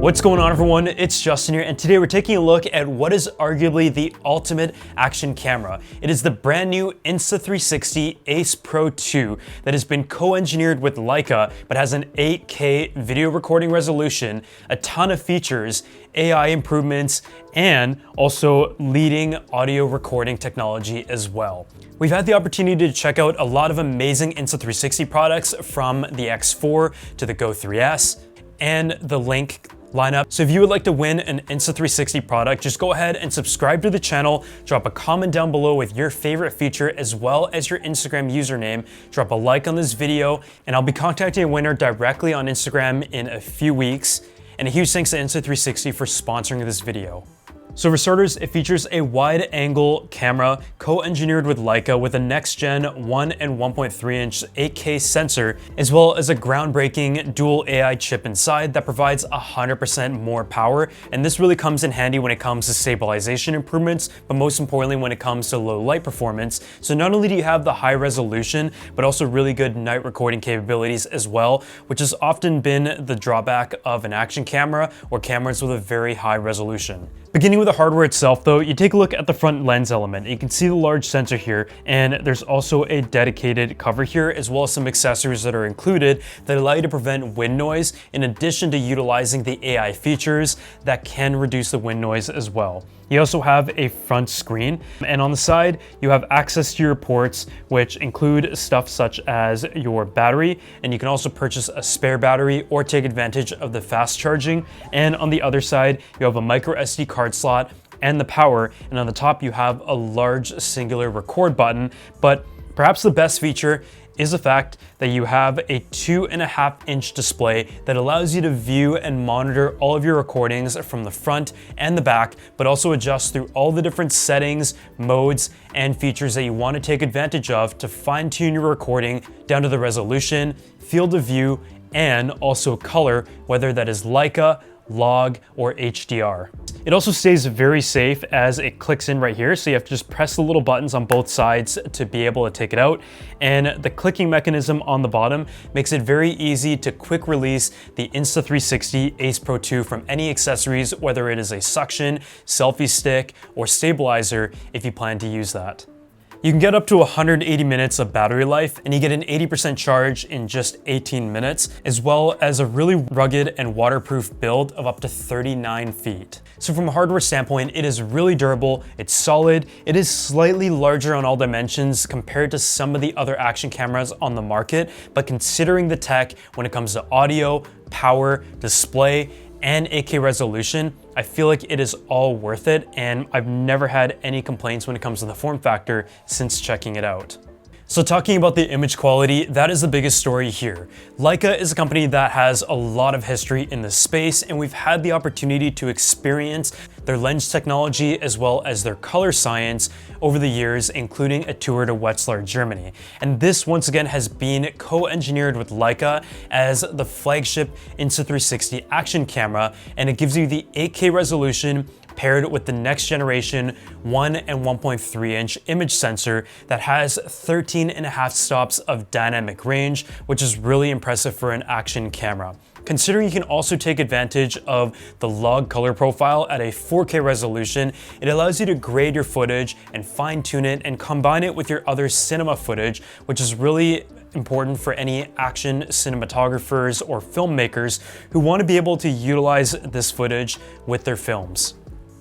What's going on, everyone? It's Justin here, and today we're taking a look at what is arguably the ultimate action camera. It is the brand new Insta360 Ace Pro 2 that has been co-engineered with Leica, but has an 8K video recording resolution, a ton of features, AI improvements, and also leading audio recording technology as well. We've had the opportunity to check out a lot of amazing Insta360 products, from the X4 to the Go 3S and the Link lineup. So if you would like to win an Insta360 product, just go ahead and subscribe to the channel, drop a comment down below with your favorite feature as well as your Instagram username, drop a like on this video, and I'll be contacting a winner directly on Instagram in a few weeks. And a huge thanks to Insta360 for sponsoring this video. So for starters, it features a wide-angle camera co-engineered with Leica with a next-gen 1 and 1.3-inch 8K sensor, as well as a groundbreaking dual AI chip inside that provides 100% more power. And this really comes in handy when it comes to stabilization improvements, but most importantly when it comes to low light performance. So not only do you have the high resolution, but also really good night recording capabilities as well, which has often been the drawback of an action camera or cameras with a very high resolution. Beginning with the hardware itself though, you take a look at the front lens element. You can see the large sensor here, and there's also a dedicated cover here, as well as some accessories that are included that allow you to prevent wind noise, in addition to utilizing the AI features that can reduce the wind noise as well. You also have a front screen, and on the side, you have access to your ports, which include stuff such as your battery, and you can also purchase a spare battery or take advantage of the fast charging. And on the other side, you have a micro SD card slot and the power, and on the top you have a large singular record button. But perhaps the best feature is the fact that you have a 2.5-inch display that allows you to view and monitor all of your recordings from the front and the back, but also adjust through all the different settings, modes, and features that you want to take advantage of to fine-tune your recording down to the resolution, field of view, and also color, whether that is Leica, log, or HDR. It also stays very safe as it clicks in right here, so you have to just press the little buttons on both sides to be able to take it out. And the clicking mechanism on the bottom makes it very easy to quick release the Insta360 Ace Pro 2 from any accessories, whether it is a suction, selfie stick, or stabilizer if you plan to use that. You can get up to 180 minutes of battery life, and you get an 80% charge in just 18 minutes, as well as a really rugged and waterproof build of up to 39 feet. So from a hardware standpoint, it is really durable, it's solid, it is slightly larger on all dimensions compared to some of the other action cameras on the market, but considering the tech when it comes to audio, power, display, and 8K resolution, I feel like it is all worth it, and I've never had any complaints when it comes to the form factor since checking it out. So talking about the image quality, that is the biggest story here. Leica is a company that has a lot of history in this space, and we've had the opportunity to experience their lens technology as well as their color science over the years, including a tour to Wetzlar, Germany. And this once again has been co-engineered with Leica as the flagship Insta360 action camera, and it gives you the 8K resolution paired with the next generation 1 and 1.3-inch image sensor that has 13.5 stops of dynamic range, which is really impressive for an action camera. Considering you can also take advantage of the log color profile at a 4K resolution, it allows you to grade your footage and fine-tune it and combine it with your other cinema footage, which is really important for any action cinematographers or filmmakers who want to be able to utilize this footage with their films.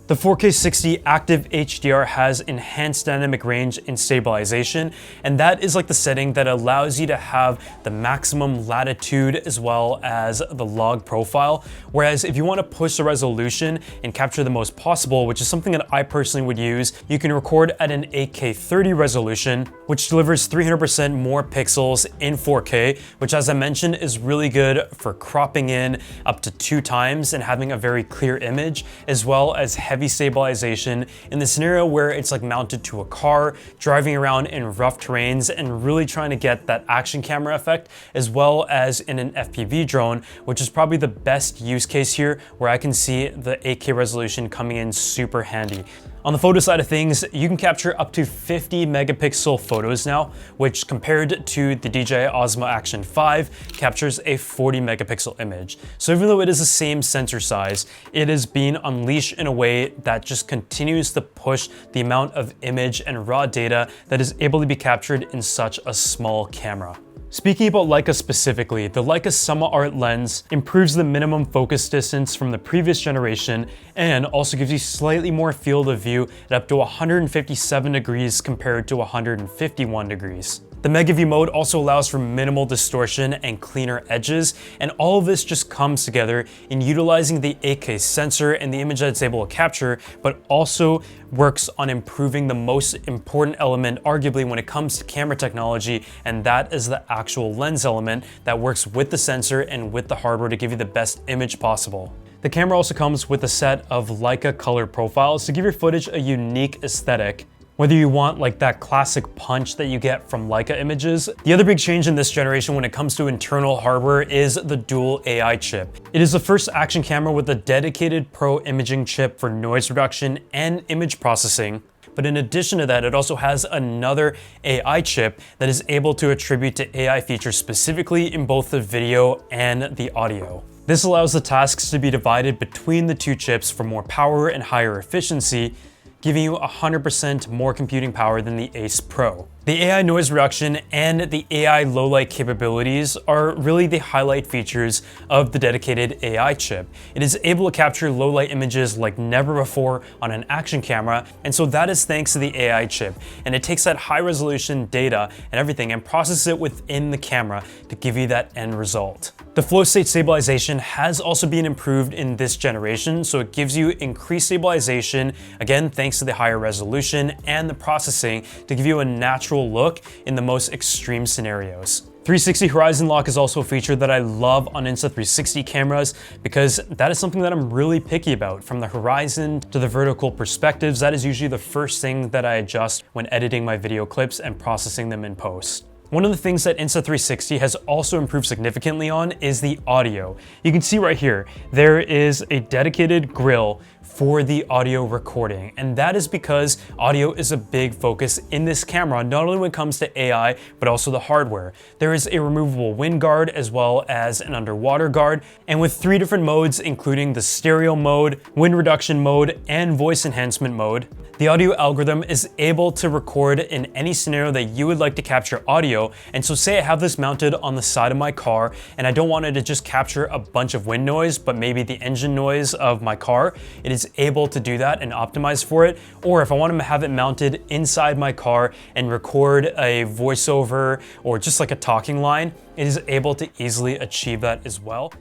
The 4K 60 active HDR has enhanced dynamic range and stabilization, and that is like the setting that allows you to have the maximum latitude as well as the log profile. Whereas if you want to push the resolution and capture the most possible, which is something that I personally would use, you can record at an 8K 30 resolution, which delivers 300% more pixels in 4K, which, as I mentioned, is really good for cropping in up to 2 times and having a very clear image, as well as heavy stabilization in the scenario where it's like mounted to a car, driving around in rough terrains, and really trying to get that action camera effect, as well as in an FPV drone, which is probably the best use case here, where I can see the 8K resolution coming in super handy. On the photo side of things, you can capture up to 50 megapixel photos now, which compared to the DJI Osmo Action 5 captures a 40 megapixel image. So even though it is the same sensor size, it is being unleashed in a way that just continues to push the amount of image and raw data that is able to be captured in such a small camera. Speaking about Leica specifically, the Leica Summa Art lens improves the minimum focus distance from the previous generation and also gives you slightly more field of view at up to 157 degrees compared to 151 degrees. The Mega View mode also allows for minimal distortion and cleaner edges, and all of this just comes together in utilizing the 8K sensor and the image that it's able to capture, but also works on improving the most important element arguably when it comes to camera technology, and that is the actual lens element that works with the sensor and with the hardware to give you the best image possible. The camera also comes with a set of Leica color profiles to give your footage a unique aesthetic. Whether you want like that classic punch that you get from Leica images. The other big change in this generation when it comes to internal hardware is the dual AI chip. It is the first action camera with a dedicated pro imaging chip for noise reduction and image processing. But in addition to that, it also has another AI chip that is able to attribute to AI features specifically in both the video and the audio. This allows the tasks to be divided between the two chips for more power and higher efficiency, giving you 100% more computing power than the Ace Pro. The AI noise reduction and the AI low light capabilities are really the highlight features of the dedicated AI chip. It is able to capture low light images like never before on an action camera, and so that is thanks to the AI chip. And it takes that high resolution data and everything and processes it within the camera to give you that end result. The flow state stabilization has also been improved in this generation, so it gives you increased stabilization, again thanks to the higher resolution and the processing to give you a natural look in the most extreme scenarios. 360 Horizon Lock is also a feature that I love on Insta360 cameras because that is something that I'm really picky about. From the horizon to the vertical perspectives, that is usually the first thing that I adjust when editing my video clips and processing them in post. One of the things that Insta360 has also improved significantly on is the audio. You can see right here, there is a dedicated grill for the audio recording, and that is because audio is a big focus in this camera, not only when it comes to AI, but also the hardware. There is a removable wind guard as well as an underwater guard, and with 3 different modes, including the stereo mode, wind reduction mode, and voice enhancement mode, the audio algorithm is able to record in any scenario that you would like to capture audio. And so say I have this mounted on the side of my car and I don't want it to just capture a bunch of wind noise, but maybe the engine noise of my car, it is able to do that and optimize for it. Or if I want to have it mounted inside my car and record a voiceover or just like a talking line, it is able to easily achieve that as well.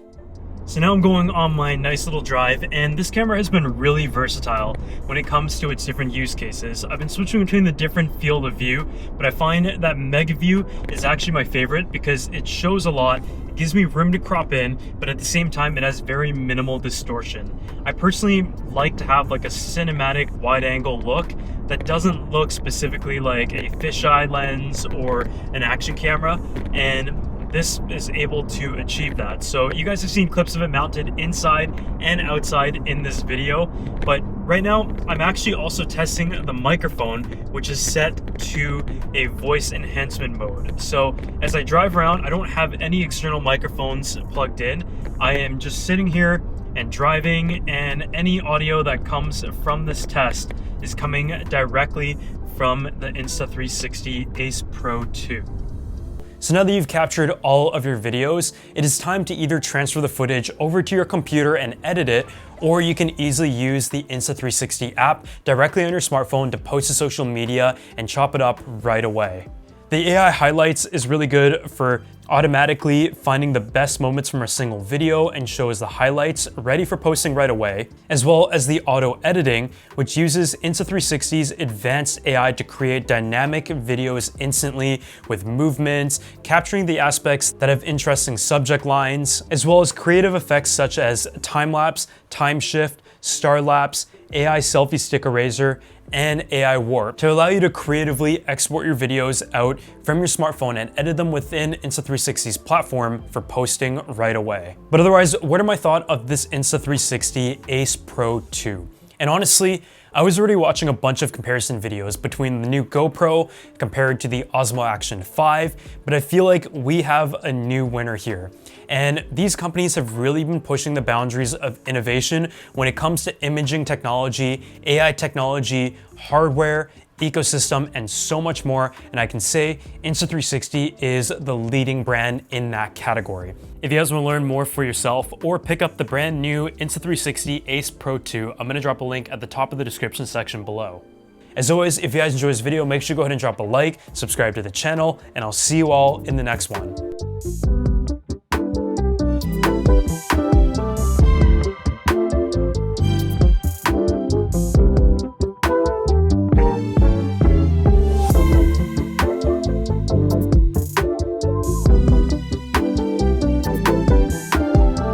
So now I'm going on my nice little drive, and this camera has been really versatile when it comes to its different use cases. I've been switching between the different field of view, but I find that Mega View is actually my favorite because it shows a lot, it gives me room to crop in, but at the same time it has very minimal distortion. I personally like to have like a cinematic wide angle look that doesn't look specifically like a fisheye lens or an action camera, and this is able to achieve that. So you guys have seen clips of it mounted inside and outside in this video, but right now I'm actually also testing the microphone, which is set to a voice enhancement mode. So as I drive around, I don't have any external microphones plugged in. I am just sitting here and driving, and any audio that comes from this test is coming directly from the Insta360 Ace Pro 2. So now that you've captured all of your videos, it is time to either transfer the footage over to your computer and edit it, or you can easily use the Insta360 app directly on your smartphone to post to social media and chop it up right away. The AI highlights is really good for automatically finding the best moments from a single video and shows the highlights ready for posting right away, as well as the auto editing, which uses Insta360's advanced AI to create dynamic videos instantly with movements, capturing the aspects that have interesting subject lines, as well as creative effects such as time-lapse, time shift, star lapse, AI selfie stick eraser, and AI warp to allow you to creatively export your videos out from your smartphone and edit them within Insta360's platform for posting right away. But otherwise, what are my thoughts of this Insta360 Ace Pro 2? And honestly, I was already watching a bunch of comparison videos between the new GoPro compared to the Osmo Action 5, but I feel like we have a new winner here. And these companies have really been pushing the boundaries of innovation when it comes to imaging technology, AI technology, hardware, ecosystem, and so much more, and I can say Insta360 is the leading brand in that category. If you guys want to learn more for yourself or pick up the brand new Insta360 Ace Pro 2, I'm going to drop a link at the top of the description section below. As always, if you guys enjoyed this video, make sure to go ahead and drop a like, subscribe to the channel, and I'll see you all in the next one.